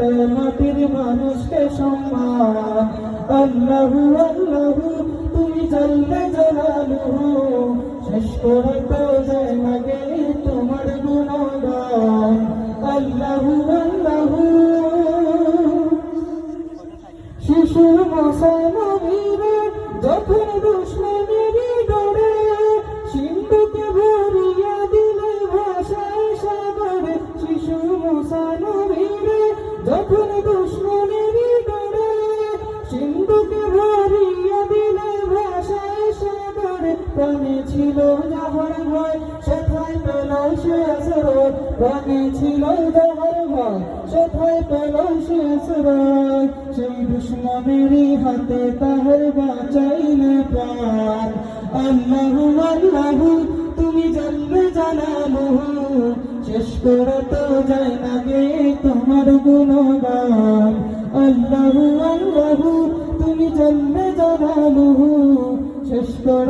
করে মাটির মানুষকে সম্মান। আল্লাহু আল্লাহু তুমি জাল্লে জালালুহু, শেষ করে তো যায় না গে তোমার গুণগান। আল্লাহু আল্লাহু শিশু মুসা নবীরে যখন দুশ্মনেরই ডরে সিন্ধুকে ভরিয়া দিলে ভাষায় সাগরে। শিশু মুসা নবীরে যখন দুশ্মনেরই ডরে সিন্ধুকে ভরিয়া দিলে ভাষায় সাগরে। প্রাণে ছিল যাহার ভয় সেথায় পেল সে আশ্রয়। প্রাণে ছিল যাহার ভয় সেথায় পেল সে আশ্রয়। সেই দুশ্মনেরই হাতে তাহার বাঁচাইলে প্রাণ। আল্লাহু আল্লাহু তুমি জাল্লে জালালুহু, শেষ করে তো যায় না গে তোমার গুণগান। আল্লাহু আল্লাহু তুমি জাল্লে জালালুহু, শেষ করে